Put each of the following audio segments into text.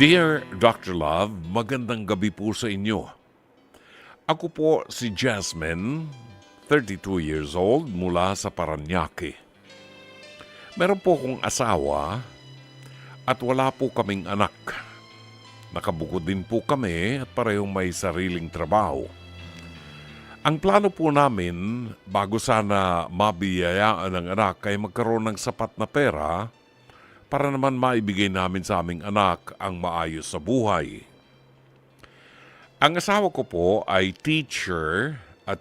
Dear Dr. Love, magandang gabi po sa inyo. Ako po si Jasmine, 32 years old, mula sa Paranaque. Meron po akong asawa at wala po kaming anak. Nakabukod din po kami at parehong may sariling trabaho. Ang plano po namin, bago sana mabiyayaan ng anak, ay magkaroon ng sapat na pera para naman maibigay namin sa aming anak ang maayos sa buhay. Ang asawa ko po ay teacher at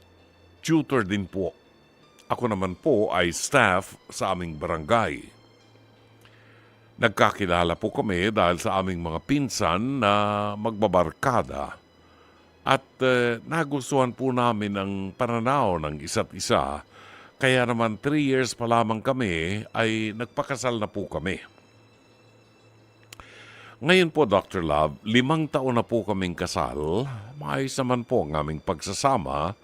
tutor din po. Ako naman po ay staff sa aming barangay. Nagkakilala po kami dahil sa aming mga pinsan na magbabarkada at nagustuhan po namin ang pananaw ng isa't isa. Kaya naman 3 years pa lamang kami ay nagpakasal na po kami. Ngayon po, Dr. Love, 5 taon na po kaming kasal. Maayos naman po ang aming pagsasama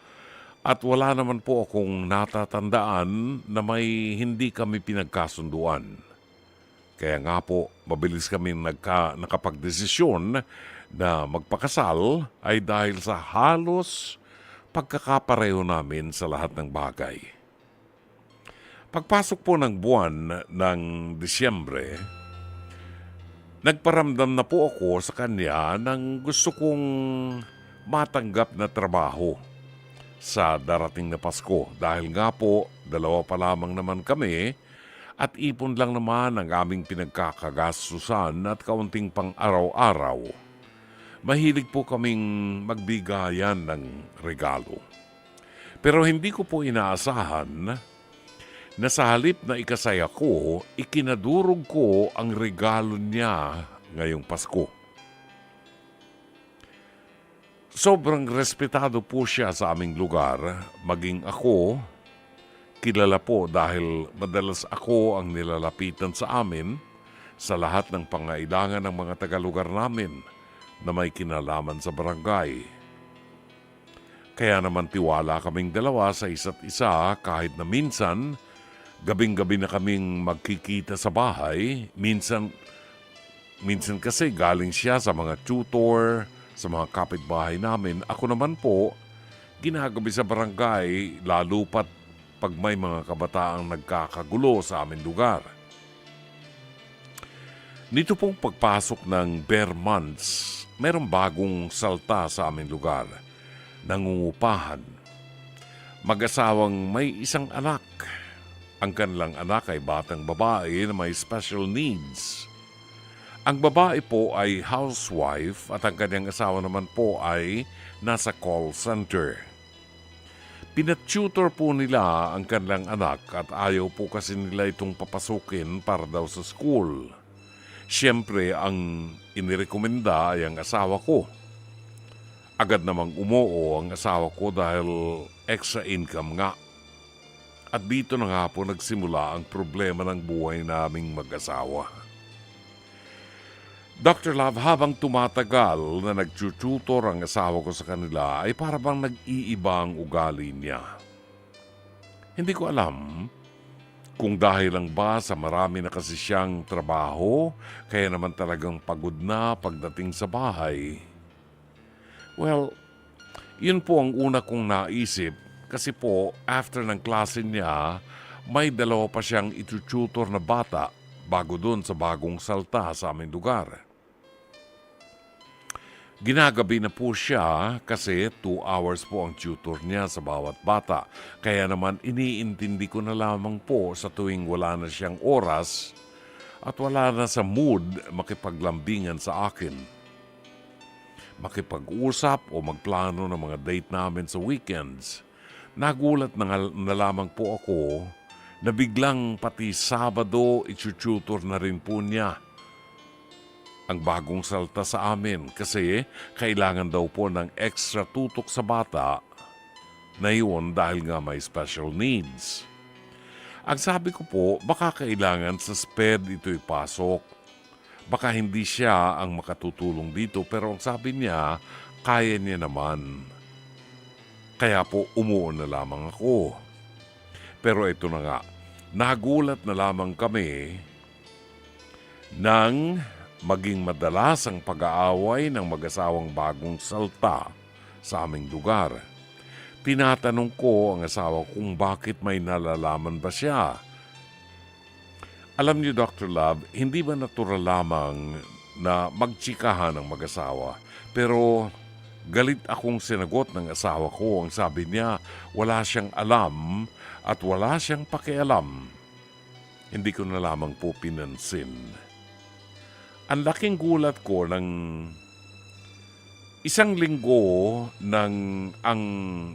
at wala naman po akong natatandaan na may hindi kami pinagkasunduan. Kaya nga po, mabilis kami nakapagdesisyon na magpakasal ay dahil sa halos pagkakapareho namin sa lahat ng bagay. Pagpasok po ng buwan ng Disyembre, nagparamdam na po ako sa kanya ng gusto kong matanggap na trabaho sa darating na Pasko. Dahil nga po, 2 pa lamang naman kami at ipon lang naman ang aming pinagkakagastusan at kaunting pang araw-araw. Mahilig po kaming magbigayan ng regalo. Pero hindi ko po inaasahan na sa halip na ikasaya ko, ikinadurog ko ang regalo niya ngayong Pasko. Sobrang respetado po siya sa aming lugar, maging ako, kilala po dahil madalas ako ang nilalapitan sa amin sa lahat ng pangailangan ng mga taga-lugar namin na may kinalaman sa barangay. Kaya naman tiwala kaming dalawa sa isa't isa kahit na minsan gabing-gabi na kaming magkikita sa bahay. Minsan kasi galing siya sa mga tutor, sa mga kapitbahay namin. Ako naman po, ginagabi sa barangay, lalo pat pag may mga kabataang nagkakagulo sa aming lugar. Nito pong pagpasok ng bare months, mayroong bagong salta sa aming lugar, nangungupahan. Mag-asawang may isang anak. Ang kanilang anak ay batang babae na may special needs. Ang babae po ay housewife at ang kanyang asawa naman po ay nasa call center. Pinatutor po nila ang kanilang anak at ayaw po kasi nila itong papasukin para daw sa school. Siyempre, ang inirekomenda ay ang asawa ko. Agad namang umuo ang asawa ko dahil extra income nga. At dito na nga po nagsimula ang problema ng buhay naming mag-asawa. Dr. Love, habang tumatagal na nagtututor ang asawa ko sa kanila ay para bang nag-iiba ang ugali niya. Hindi ko alam kung dahil lang ba sa marami na kasi siyang trabaho, kaya naman talagang pagod na pagdating sa bahay. Well, yun po ang una kong naisip kasi po after ng klase niya, may 2 pa siyang itututor na bata bago dun sa bagong salta sa aming lugar. Ginagabi na po siya kasi 2 hours po ang tutor niya sa bawat bata. Kaya naman iniintindi ko na lamang po sa tuwing wala na siyang oras at wala na sa mood makipaglambingan sa akin. Makipag-usap o magplano ng mga date namin sa weekends. Nagulat na lamang po ako na biglang pati Sabado itututor na rin po niya ang bagong salta sa amin kasi kailangan daw po ng extra tutok sa bata na iyon dahil nga may special needs. Ang sabi ko po, baka kailangan sa SPED ito ipasok. Baka hindi siya ang makatutulong dito pero ang sabi niya, kaya niya naman. Kaya po umuo na lamang ako. Pero ito na nga, nagulat na lamang kami nang maging madalas ang pag-aaway ng mag-asawang bagong salta sa aming lugar. Tinatanong ko ang asawa kung bakit may nalalaman ba siya. Alam niyo, Dr. Love, hindi ba natural lamang na magtsikahan ng mag-asawa? Pero galit akong sinagot ng asawa ko. Ang sabi niya, wala siyang alam at wala siyang pakialam. Hindi ko na lamang po pinansin. Ang laking gulat ko ng isang linggo nang ang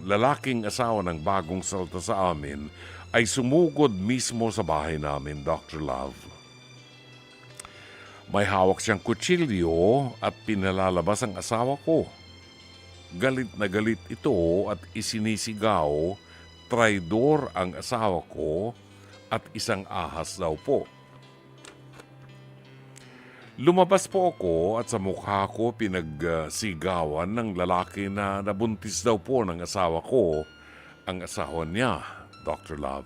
lalaking asawa ng bagong salta sa amin ay sumugod mismo sa bahay namin, Dr. Love. May hawak siyang kutsilyo at pinalalabas ang asawa ko. Galit na galit ito at isinisigaw, traidor ang asawa ko at isang ahas daw po. Lumabas po ako at sa mukha ko pinagsigawan ng lalaki na nabuntis daw po ng asawa ko, ang asawa niya, Dr. Love.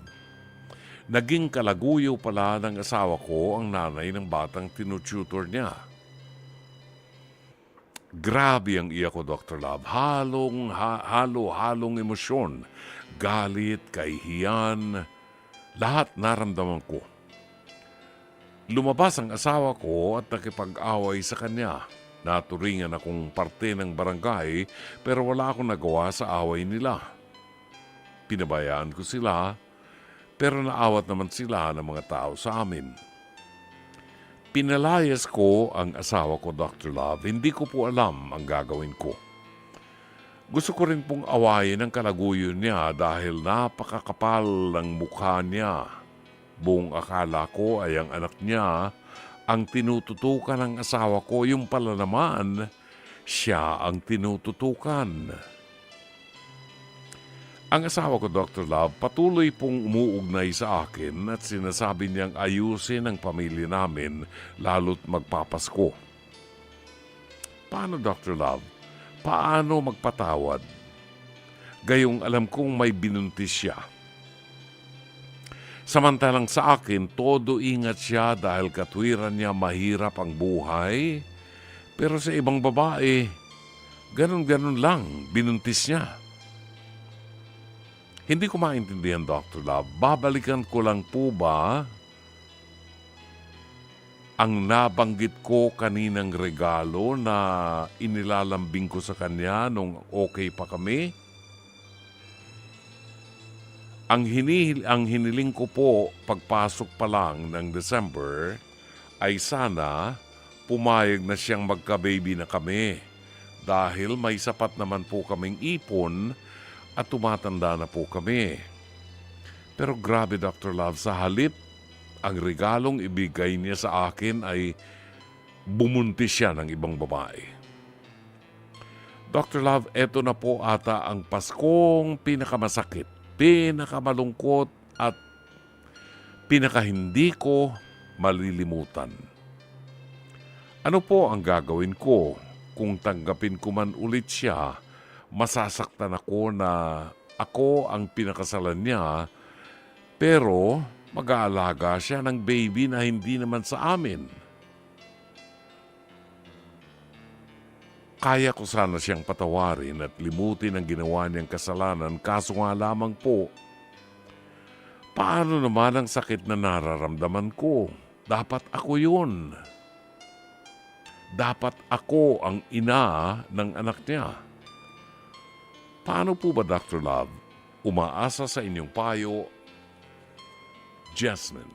Naging kalaguyo pala ng asawa ko ang nanay ng batang tinututor niya. Grabe ang iyak ko, Dr. Love. Halong emosyon, galit, kahihiyan, lahat naramdaman ko. Lumabas ang asawa ko at nakipag-away sa kanya. Naturingan akong parte ng barangay pero wala akong nagawa sa away nila. Pinabayaan ko sila pero naawat naman sila ng mga tao sa amin. Pinalayas ko ang asawa ko, Dr. Love. Hindi ko po alam ang gagawin ko. Gusto ko rin pong awayin ang kalaguyo niya dahil napakakapal ng mukha niya. Buong akala ko ay ang anak niya ang tinututukan ng asawa ko. Yung pala naman, siya ang tinututukan. Ang asawa ko, Dr. Love, patuloy pong umuugnay sa akin at sinasabi niyang ayusin ang pamilya namin lalo't magpapasko. Paano, Dr. Love? Paano magpatawad? Gayong alam kong may binuntis siya. Samantalang sa akin, todo ingat siya dahil katwiran niya mahirap ang buhay. Pero sa ibang babae, ganun-ganun lang, binuntis niya. Hindi ko maintindihan, Dr. Love. Babalikan ko lang po ba ang nabanggit ko kaninang regalo na inilalambing ko sa kanya nung okay pa kami? Ang hiniling ko po pagpasok pa lang ng December ay sana pumayag na siyang magka-baby na kami dahil may sapat naman po kaming ipon at tumatanda na po kami. Pero grabe, Dr. Love, sa halip ang regalong ibigay niya sa akin ay bumuntis siya ng ibang babae. Dr. Love, eto na po ata ang Paskong pinakamasakit, pinakamalungkot at pinakahindi ko malilimutan. Ano po ang gagawin ko kung tanggapin ko man ulit siya? Masasaktan ako na ako ang pinakasalan niya pero mag-aalaga siya ng baby na hindi naman sa amin. Kaya ko sana siyang patawarin at limutin ang ginawa niyang kasalanan, kaso nga lamang po, paano naman ang sakit na nararamdaman ko? Dapat ako yun. Dapat ako ang ina ng anak niya. Paano po ba, Dr. Love? Umaasa sa inyong payo, Jasmine.